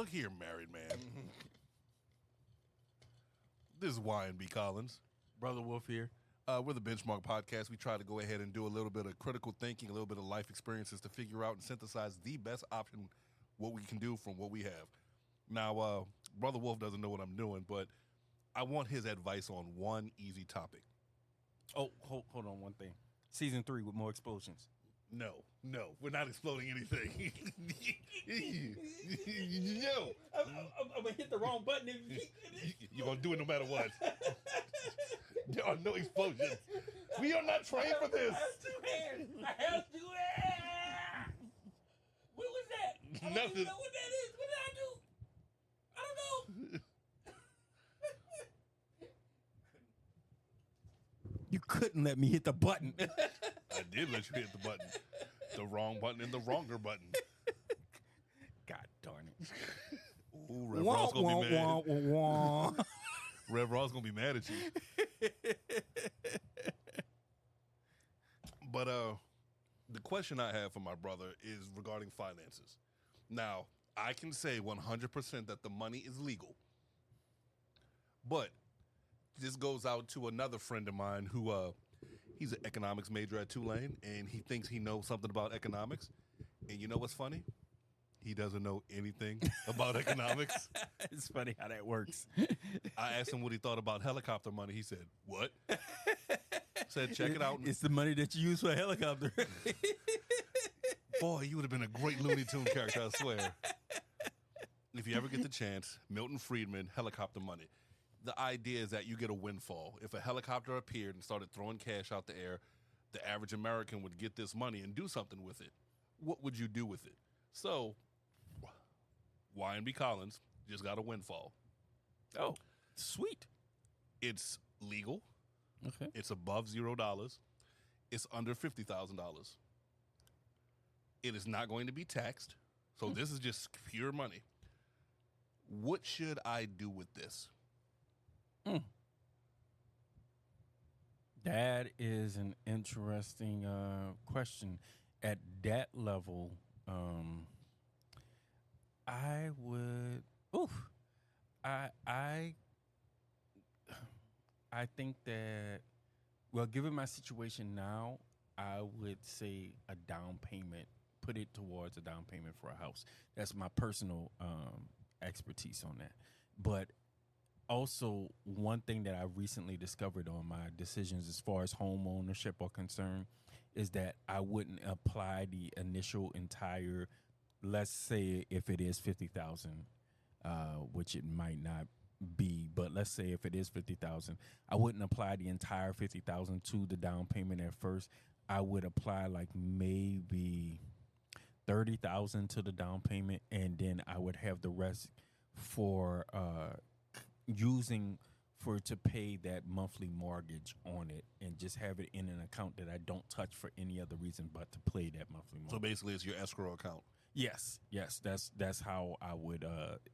look here, married man. This is Y&B Collins. Brother Wolf here. We're the Benchmark Podcast. We try to go ahead and do a little bit of critical thinking, a little bit of life experiences to figure out and synthesize the best option, what we can do from what we have. Now, Brother Wolf doesn't know what I'm doing, but I want his advice on one easy topic. Oh, hold on one thing. Season 3 with more explosions. No, we're not exploding anything. No. I'm going to hit the wrong button. You're going to do it no matter what. There are no explosions. We are not trained for this. I have 2 hands. I have 2 hands. What was that? I don't Nothing. even know what that is. What did I do? I don't know. You couldn't let me hit the button. I did let you hit the button. The wrong button and the wronger button. God darn it. Ooh, Rev Raw's going to be mad. Rev Raw's going to be mad at you. But the question I have for my brother is regarding finances. Now, I can say 100% that the money is legal. But this goes out to another friend of mine who he's an economics major at Tulane, and he thinks he knows something about economics. And you know what's funny? He doesn't know anything about economics. It's funny how that works. I asked him what he thought about helicopter money. He said, "What?" Said, "Check it out." It's the money that you use for a helicopter. Boy, you would have been a great Looney Tune character, I swear. If you ever get the chance, Milton Friedman, helicopter money. The idea is that you get a windfall. If a helicopter appeared and started throwing cash out the air, the average American would get this money and do something with it. What would you do with it? So, Y&B Collins just got a windfall. Oh, sweet. It's legal. Okay. It's above $0. It's under $50,000. It is not going to be taxed. So this is just pure money. What should I do with this? That is an interesting question. At that level, I would. I think that. Well, given my situation now, I would say a down payment. Put it towards a down payment for a house. That's my personal expertise on that. But also, one thing that I recently discovered on my decisions as far as home ownership are concerned is that I wouldn't apply the initial entire, let's say if it is 50,000, which it might not be, but let's say if it is 50,000, I wouldn't apply the entire 50,000 to the down payment at first. I would apply like maybe 30,000 to the down payment, and then I would have the rest for using for to pay that monthly mortgage on it, and just have it in an account that I don't touch for any other reason but to pay that monthly mortgage. So basically, it's your escrow account. Yes, that's how I would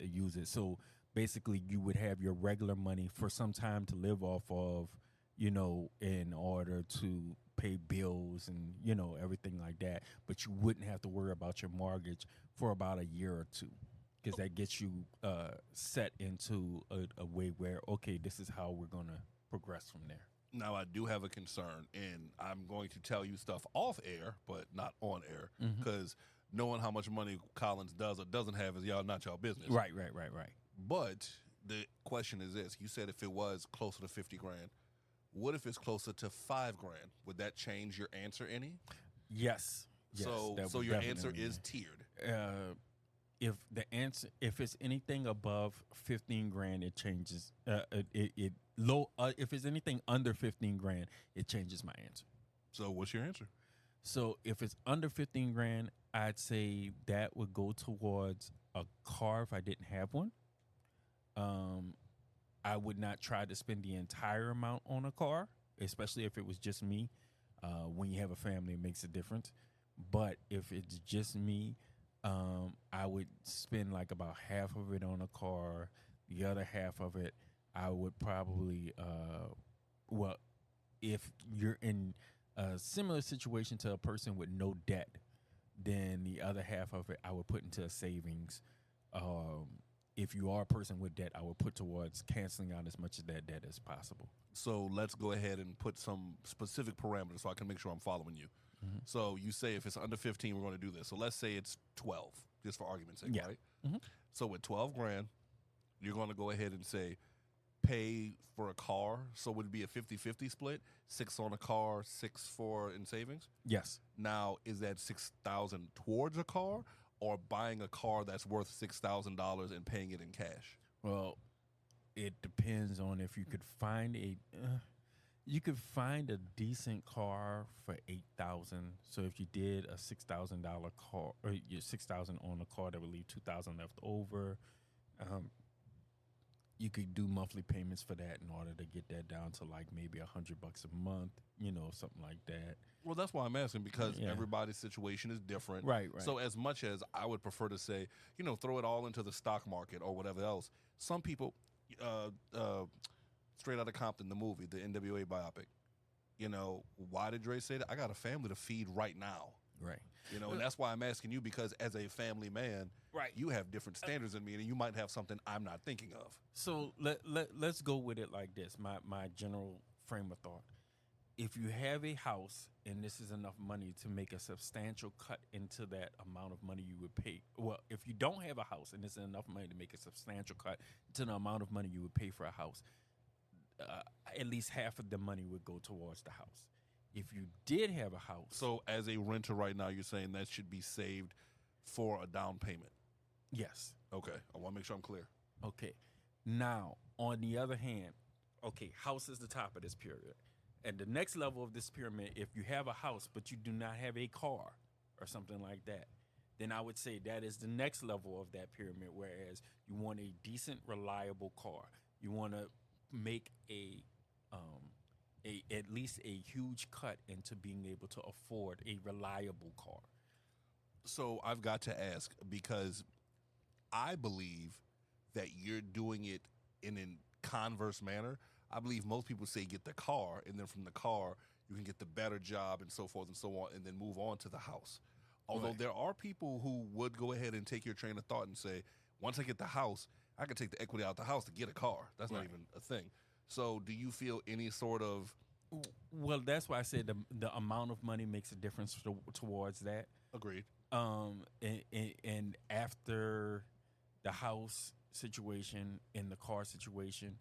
use it. So basically, you would have your regular money for some time to live off of, in order to pay bills and everything like that. But you wouldn't have to worry about your mortgage for about a year or two, because that gets you set into a way where, okay, this is how we're gonna progress from there. Now, I do have a concern, and I'm going to tell you stuff off air, but not on air, because knowing how much money Collins does or doesn't have is not y'all business. Right. But the question is this: you said if it was closer to 50 grand, what if it's closer to $5 grand? Would that change your answer any? Yes. So your answer is tiered. If it's anything above 15 grand, it changes. If it's anything under 15 grand, it changes my answer. So what's your answer? So if it's under 15 grand, I'd say that would go towards a car if I didn't have one. I would not try to spend the entire amount on a car, especially if it was just me. When you have a family, it makes a difference. But if it's just me, I would spend like about half of it on a car. The other half of it, I would probably, if you're in a similar situation to a person with no debt, then the other half of it I would put into a savings if you are a person with debt, I would put towards canceling out as much of that debt as possible. So let's go ahead and put some specific parameters so I can make sure I'm following you. Mm-hmm. So you say if it's under 15, we're going to do this. So let's say it's 12, just for argument's sake, Yeah. right? Mm-hmm. So with 12 grand, you're going to go ahead and say pay for a car. So would it be a 50-50 split? 6 on a car, 6 for in savings? Yes. Now, is that 6,000 towards a car or buying a car that's worth $6,000 and paying it in cash? Well, it depends on if you could find a decent car for $8,000. So if you did a $6,000 car, or your $6,000 on a car, that would leave $2,000 left over. You could do monthly payments for that in order to get that down to like maybe $100 a month, something like that. Well, that's why I'm asking, because Yeah. everybody's situation is different. Right. So as much as I would prefer to say, throw it all into the stock market or whatever else, some people, Straight Outta Compton, the movie, the NWA biopic, why did Dre say that? I got a family to feed right now. Right. And that's why I'm asking you, because as a family man, Right. you have different standards than me, and you might have something I'm not thinking of. So let's go with it like this. My general frame of thought. If you have a house and this is enough money to make a substantial cut into that amount of money you would pay. Well, if you don't have a house and this is enough money to make a substantial cut to the amount of money you would pay for a house, at least half of the money would go towards the house. If you did have a house. So as a renter right now, you're saying that should be saved for a down payment? Yes. Okay. I want to make sure I'm clear. Okay. Now, on the other hand, house is the top of this pyramid. And the next level of this pyramid, if you have a house but you do not have a car or something like that, then I would say that is the next level of that pyramid, whereas you want a decent, reliable car. You want to make at least a huge cut into being able to afford a reliable car. So I've got to ask, because I believe that you're doing it in a converse manner. I believe most people say get the car, and then from the car, you can get the better job and so forth and so on, and then move on to the house. Although Right. there are people who would go ahead and take your train of thought and say, once I get the house, I can take the equity out the house to get a car. That's not Right. even a thing. So do you feel any sort of... Well, that's why I said the amount of money makes a difference towards that. Agreed. And after the house situation and the car situation,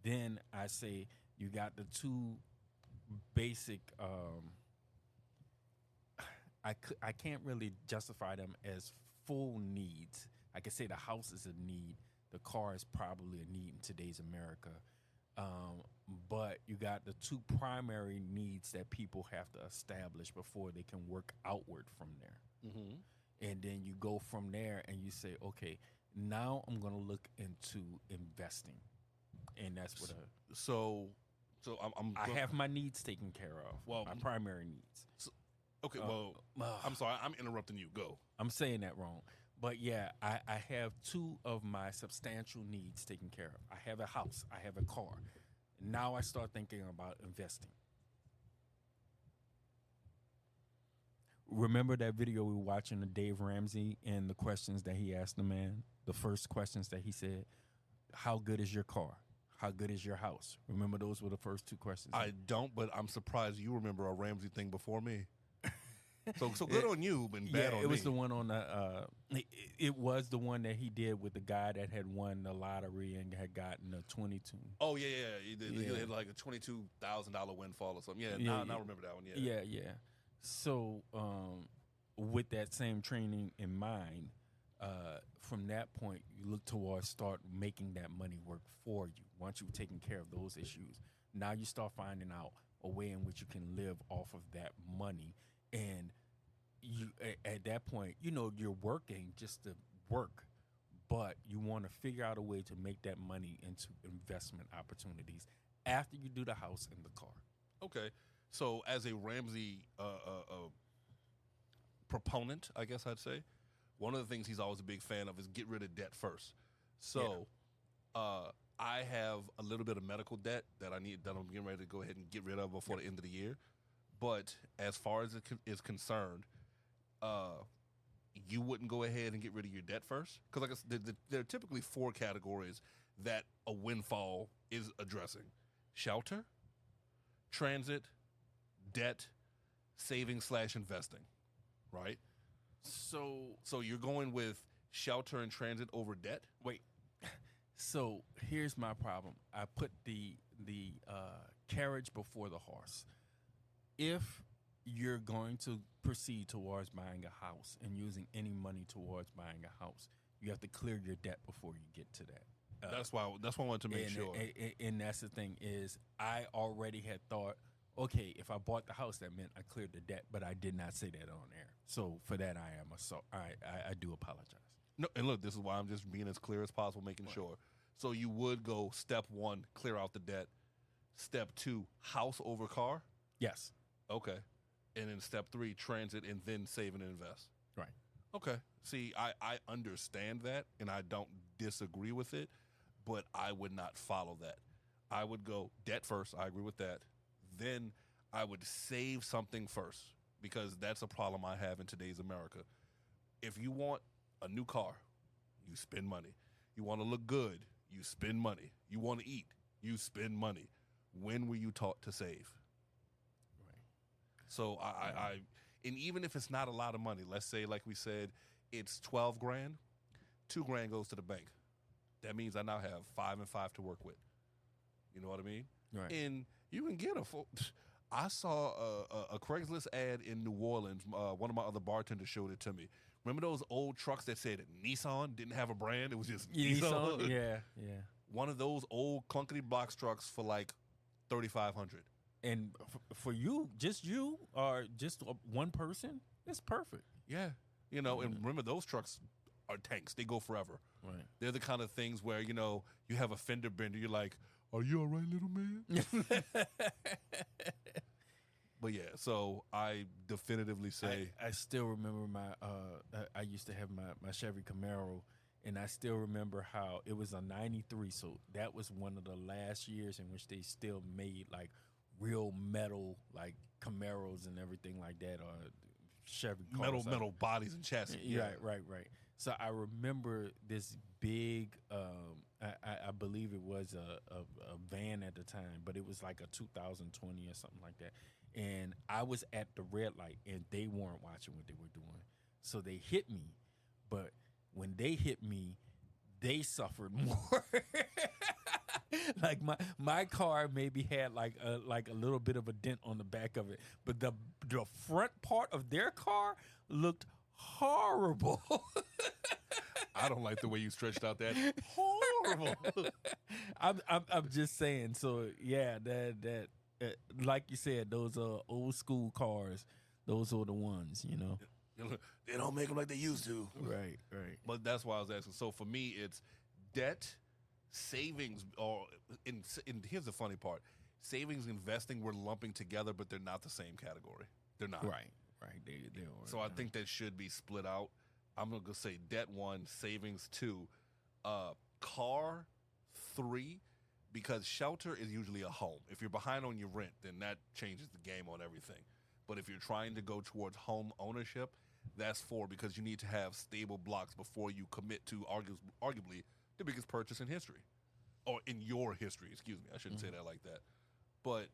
then I say you got the two basic. I can't really justify them as full needs. I can say the house is a need. The car is probably a need in today's America. But you got the two primary needs that people have to establish before they can work outward from there. Mm-hmm. And then you go from there and you say, okay, now I'm going to look into investing. And that's what So I have my needs taken care of. Well, my primary needs. Okay, well, I'm sorry. I'm interrupting you. Go. I'm saying that wrong. But yeah, I have two of my substantial needs taken care of. I have a house. I have a car. Now I start thinking about investing. Remember that video we were watching of Dave Ramsey and the questions that he asked the man? The first questions that he said, how good is your car? How good is your house? Remember those were the first two questions? I don't, but I'm surprised you remember a Ramsey thing before me. So good on you, and bad on me. It was the one on the. It was the one that he did with the guy that had won the lottery and had gotten a 22. Oh yeah. He did. He Yeah. had like a $22,000 windfall or something. Yeah, Yeah, now I remember that one. Yeah. Yeah. So, with that same training in mind, from that point, you look towards start making that money work for you. Once you've taken care of those issues, now you start finding out a way in which you can live off of that money. And you, at that point, you're working just to work, but you want to figure out a way to make that money into investment opportunities after you do the house and the car. Okay. So as a Ramsey proponent, I guess I'd say, one of the things he's always a big fan of is get rid of debt first. So I have a little bit of medical debt that I'm getting ready to go ahead and get rid of before the end of the year. But as far as it is concerned, you wouldn't go ahead and get rid of your debt first? Because like I said, there are typically 4 categories that a windfall is addressing: shelter, transit, debt, saving/investing. Right. So you're going with shelter and transit over debt? Wait. So here's my problem. I put the carriage before the horse. If you're going to proceed towards buying a house and using any money towards buying a house, you have to clear your debt before you get to that. That's why I wanted to make sure. And that's the thing is, I already had thought, okay, if I bought the house, that meant I cleared the debt, but I did not say that on air. So for that, I do apologize. No, and look, this is why I'm just being as clear as possible, making sure. So you would go step 1, clear out the debt. Step 2, house over car. Yes. Okay. And then step 3, transit, and then save and invest. Right. Okay. See, I understand that, and I don't disagree with it, but I would not follow that. I would go debt first. I agree with that. Then I would save something first, because that's a problem I have in today's America. If you want a new car, you spend money. You want to look good, you spend money. You want to eat, you spend money. When were you taught to save? Right. So and even if it's not a lot of money, let's say, like we said, it's 12 grand, 2 grand goes to the bank. That means I now have 5 and 5 to work with. You know what I mean? Right. And you can get I saw a Craigslist ad in New Orleans. One of my other bartenders showed it to me. Remember those old trucks that said Nissan, didn't have a brand? It was just Nissan. Yeah. One of those old clunkety box trucks for like $3,500. And for you, just you or just one person, it's perfect. Yeah. You know, and remember, those trucks are tanks. They go forever. Right. They're the kind of things where, you know, you have a fender bender. You're like, are you all right, little man? But yeah, so I definitively say I still remember I used to have my Chevy Camaro, and I still remember how it was a 93, so that was one of the last years in which they still made like real metal like Camaros and everything like that, or Chevy cars. metal bodies and chassis. Yeah. Right. So I remember this big, I believe it was a van at the time, but it was like a 2020 or something like that. And I was at the red light, and they weren't watching what they were doing. So they hit me. But when they hit me, they suffered more. Like my car maybe had like a little bit of a dent on the back of it, but the front part of their car looked horrible. I don't like the way you stretched out that. Horrible. I'm just saying. So yeah, that like you said, those are old school cars. Those are the ones, you know. They don't make them like they used to. Right. But that's why I was asking. So for me, it's debt, savings, and here's the funny part: savings, investing, we're lumping together, but they're not the same category. They're not. Right. They are. So I think that should be split out. I'm gonna go say debt 1, savings 2, car 3, because shelter is usually a home. If you're behind on your rent, then that changes the game on everything. But if you're trying to go towards home ownership, that's 4, because you need to have stable blocks before you commit to arguably the biggest purchase in history, or in your history. Excuse me, I shouldn't say that like that. But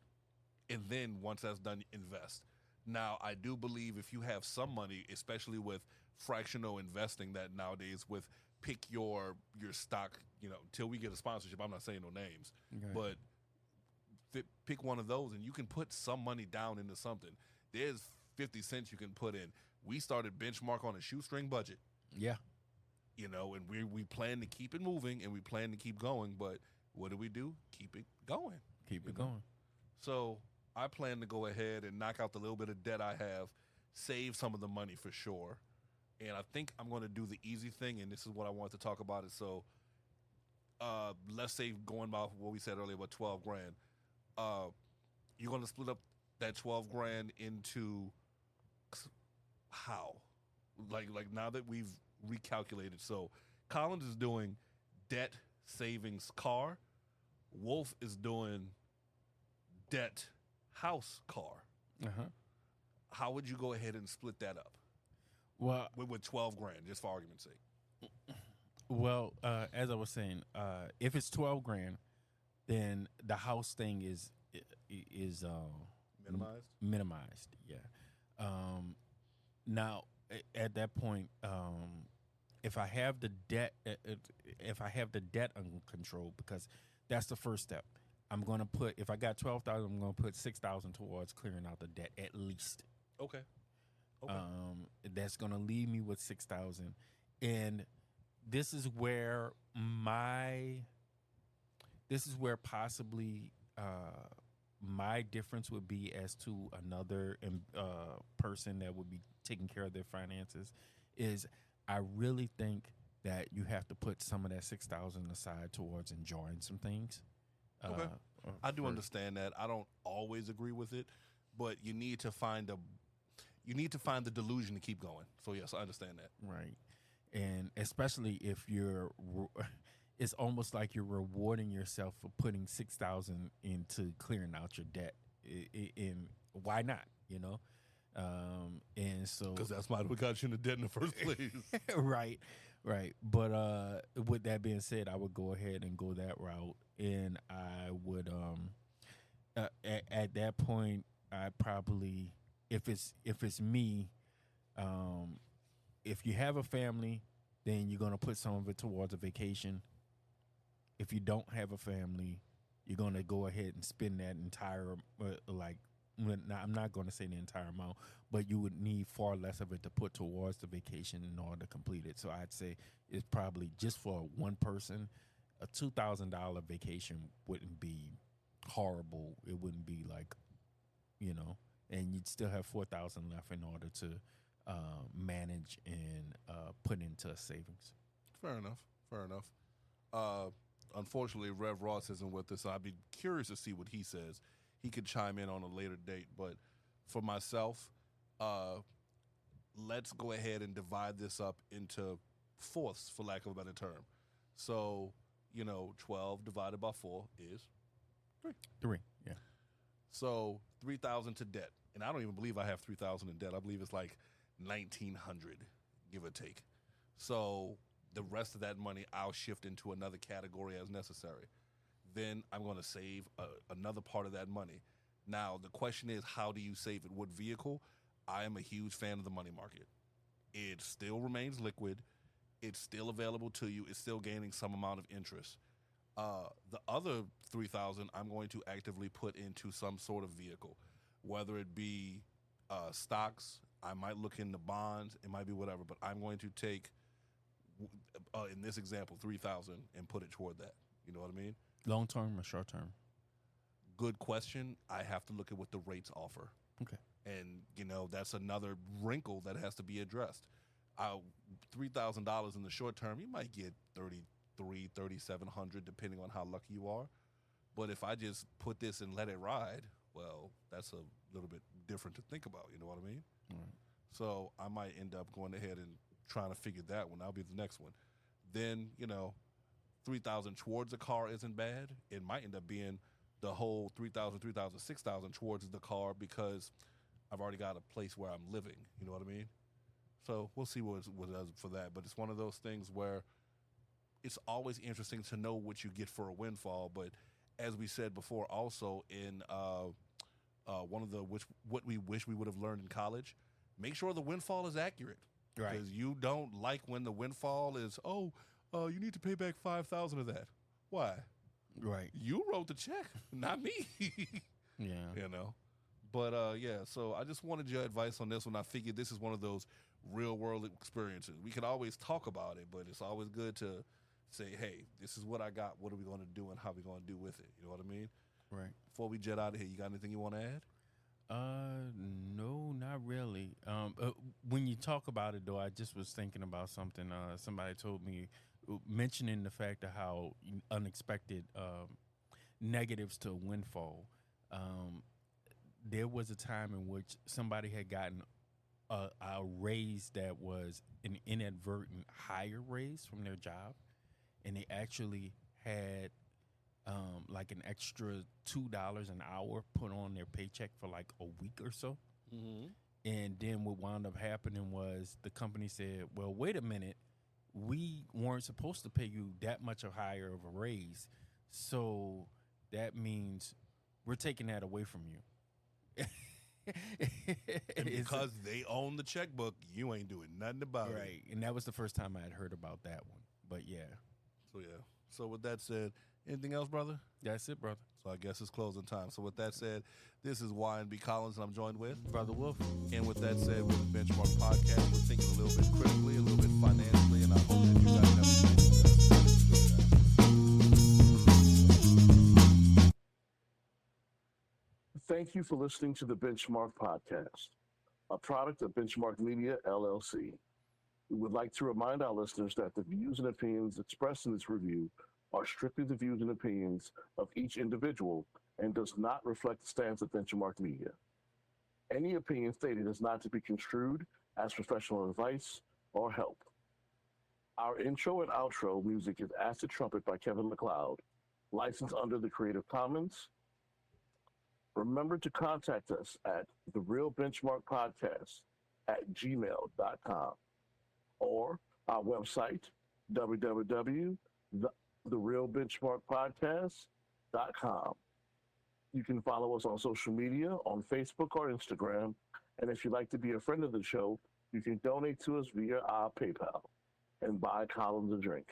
and then once that's done, invest. Now, I do believe if you have some money, especially with fractional investing, that nowadays with pick your stock, you know, until we get a sponsorship, I'm not saying no names, but pick one of those and you can put some money down into something. There's 50 cents you can put in. We started Benchmark on a shoestring budget. Yeah. You know, and we plan to keep it moving and we plan to keep going, but what do? Keep it going. Keep it going. So I plan to go ahead and knock out the little bit of debt I have, save some of the money for sure. And I think I'm going to do the easy thing, and this is what I wanted to talk about. It so, let's say going by what we said earlier about 12 grand, you're going to split up that 12 grand into how? Like now that we've recalculated. So Collins is doing debt, savings, car. Wolf is doing debt, house, car. Uh-huh. How would you go ahead and split that up? Well, with 12 grand, just for argument's sake. well, as I was saying, if it's 12 grand, then the house thing is Minimized? minimized. Yeah. Now, at that point, if I have the debt, if I have the debt under control, because that's the first step. I'm gonna put, if I got 12,000, I'm gonna put 6,000 towards clearing out the debt at least. Okay. Okay. That's gonna leave me with 6,000, and this is where possibly my difference would be as to another person that would be taking care of their finances. Is I really think that you have to put some of that 6,000 aside towards enjoying some things. Okay. I do understand that. I don't always agree with it, but you need to find the delusion to keep going. So yes, I understand that. Right. And especially if it's almost like you're rewarding yourself for putting 6,000 into clearing out your debt. And why not? And so Because that's what got you in the debt in the first place. right. But with that being said, I would go ahead and go that route, and I would at that point, I probably, if it's me, if you have a family, then you're gonna put some of it towards a vacation. If you don't have a family, you're gonna go ahead and spend that entire I'm not going to say the entire amount, but you would need far less of it to put towards the vacation in order to complete it. So I'd say it's probably just for one person, a $2,000 vacation wouldn't be horrible. It wouldn't be like, and you'd still have 4,000 left in order to manage and put into savings. Fair enough. Unfortunately, Rev Ross isn't with us, so I'd be curious to see what he says. He could chime in on a later date, but for myself, let's go ahead and divide this up into fourths, for lack of a better term. So, 12 divided by 4 is 3. 3, yeah. So 3,000 to debt, and I don't even believe I have 3,000 in debt. I believe it's like 1,900, give or take. So the rest of that money I'll shift into another category as necessary. Then I'm going to save another part of that money. Now, the question is, how do you save it? What vehicle? I am a huge fan of the money market. It still remains liquid. It's still available to you. It's still gaining some amount of interest. The other 3,000, I'm going to actively put into some sort of vehicle, whether it be stocks. I might look into bonds. It might be whatever, but I'm going to take, in this example, 3,000 and put it toward that. You know what I mean? Long term or short term? Good question. I have to look at what the rates offer. Okay. And, that's another wrinkle that has to be addressed. $3,000 in the short term, you might get $3,700, depending on how lucky you are. But if I just put this and let it ride, well, that's a little bit different to think about. You know what I mean? Right. So I might end up going ahead and trying to figure that one. That'll be the next one. Then, 3,000 towards the car isn't bad. It might end up being the whole 3,000, 6,000 towards the car because I've already got a place where I'm living. You know what I mean? So we'll see what it does for that. But it's one of those things where it's always interesting to know what you get for a windfall. But as we said before, also in one of what we wish we would have learned in college, make sure the windfall is accurate. Right. Because you don't like when the windfall is, you need to pay back 5,000 of that. Why? Right. You wrote the check, not me. Yeah. But so I just wanted your advice on this one. I figured this is one of those real world experiences. We could always talk about it, but it's always good to say, hey, this is what I got. What are we going to do and how are we going to do with it? You know what I mean? Right. Before we jet out of here, you got anything you want to add? No, not really. When you talk about it, though, I just was thinking about something. Somebody told me, mentioning the fact of how unexpected negatives to a windfall. There was a time in which somebody had gotten a raise that was an inadvertent higher raise from their job, and they actually had like an extra $2 an hour put on their paycheck for like a week or so. Mm-hmm. And then what wound up happening was the company said, well, wait a minute. We weren't supposed to pay you that much of higher of a raise. So that means we're taking that away from you. And because they own the checkbook, you ain't doing nothing about it. Right. And that was the first time I had heard about that one. But yeah, So, yeah. So, with that said, anything else, brother? that's it, brother. So, I guess it's closing time. So, with that said, this is Y&B Collins, and I'm joined with. Brother Wolf. And with that said, with the Benchmark Podcast, we're thinking a little bit critically, a little bit financially, and I hope that you guys have a great. Thank you for listening to the Benchmark Podcast, a product of Benchmark Media, LLC. We would like to remind our listeners that the views and opinions expressed in this review are strictly the views and opinions of each individual and does not reflect the stance of Benchmark Media. Any opinion stated is not to be construed as professional advice or help. Our intro and outro music is Acid Trumpet by Kevin MacLeod, licensed under the Creative Commons. Remember to contact us at therealbenchmarkpodcast@gmail.com or our website, www.therealbenchmarkpodcast.com. You can follow us on social media on Facebook or Instagram. And if you'd like to be a friend of the show, you can donate to us via our PayPal and buy Collins a drink.